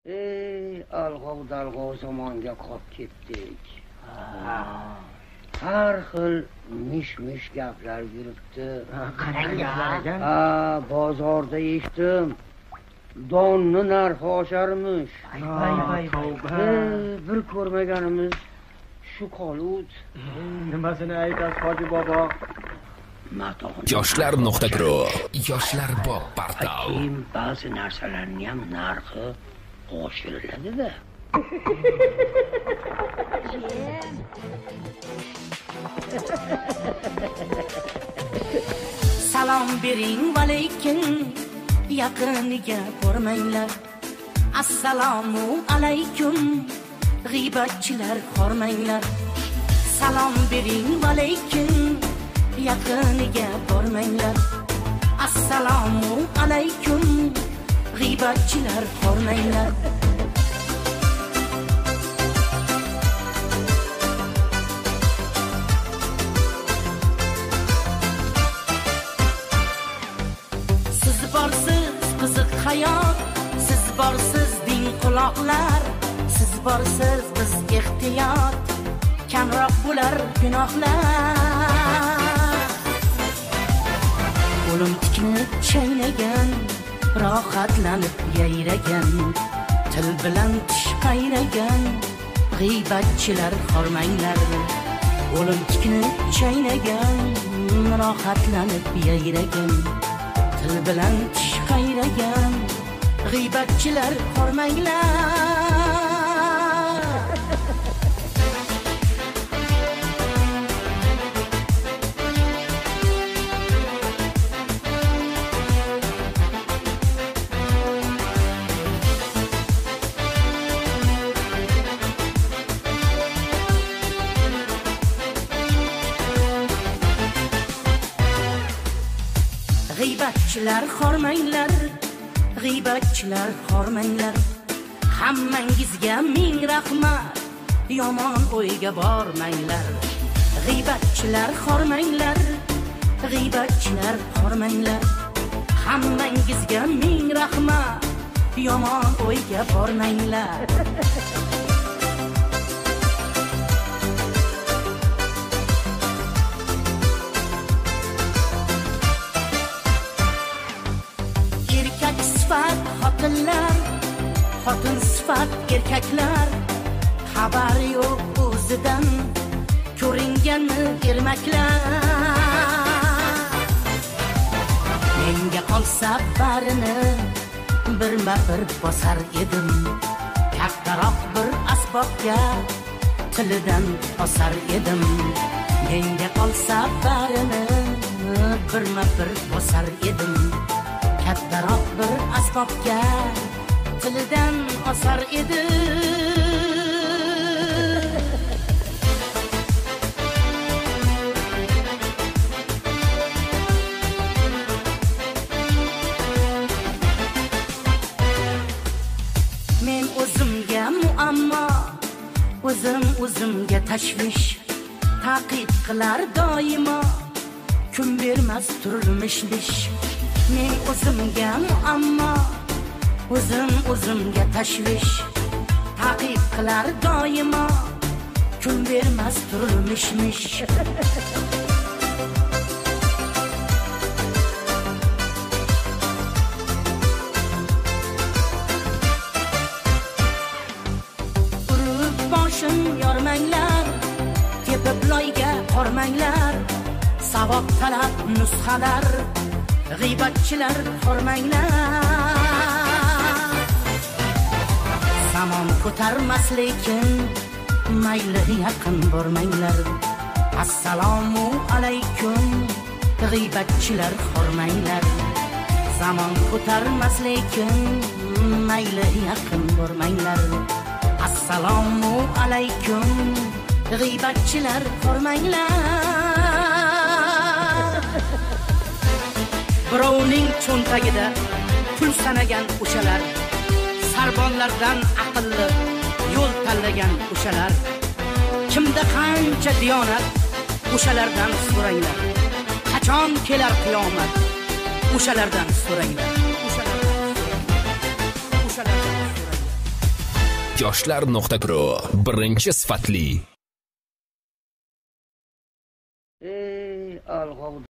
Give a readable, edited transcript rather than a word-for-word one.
Alg'ov-dalg'ov zamonga qolib ketdik. Har xil mish-mish gaplar yuribdi. Qarang, bozorda eshitdim. Donni narxi osharmish. Voy. Bir ko'rmaganimiz shu qolud. Nimasini aytasiz, Hoji bobo? Yoshlar.pro Yoshlar bop portal. Keyin ba'zi narsalarning ham narxi oshiriladi-da. Salom bering va lekin yaqiniga bormanglar. Assalomu alaykum g'iybatchilar hormanglar. Salom bering va lekin yaqiniga bormanglar. Assalomu alaykum g'iybatchilar hormanglar. Siz borsiz qiziq hayot, siz borsiz ding quloqlar, siz borsiz biz ehtiyot, kamroq bo'lar gunohlar. O'lim tikni chaynagan, rohatlanib yayragan, til bilan tish qayragan g'iybatchilar hormanglar. O'lim tikni chaynagan, rohatlanib yayragan, til bilan tish qayragan g'iybatchilar hormanglar. G'iybatchilar hormanglar, g'iybatchilar hormanglar. Hammangizga ming rahmat, yomon o'yga bormanglar. G'iybatchilar hormanglar, g'iybatchilar hormanglar. Hammangizga ming rahmat, yomon o'yga bormanglar. Xotinlar, xotin sifat erkaklar, xabari yo'q o'zidan ko'ringanmi ermaklar. Menga qolsa barini birma-bir bosar edim, kattaroq bir asbobga tilidan osar edim. Menga qolsa barini birma-bir bosar edim, kattaroq bir asbobga tilidan osar edi. Men o'zimga muammo, o'zimga tashvish, taqid qilar doimo, kun bermas turmush-nish. Men o'zimga muammo, o'zimga tashvish, taqib qilar doimo, kun bermas turmush-nish. Urib boshim yormanglar, tepib loyga qormanglar, savob talab nusxalar, g'iybatchilar hormanglar. Zamon ko'tarmas lekin mayli yaqin bormanglar. Assalomu alaykum g'iybatchilar hormanglar. Zamon ko'tarmas lekin mayli yaqin bormanglar. Assalomu alaykum g'iybatchilar hormanglar. Birovning cho'ntagida pul sanagan o'shalar, sarbonlardan aqlli yo'l tanlagan o'shalar, kimda qancha diyonat o'shalardan so'ranglar. Qachon kelar qiyomat o'shalardan so'ranglar. O'shalardan so'ranglar. yoshlar.pro birinchi sifatli. Alg'ov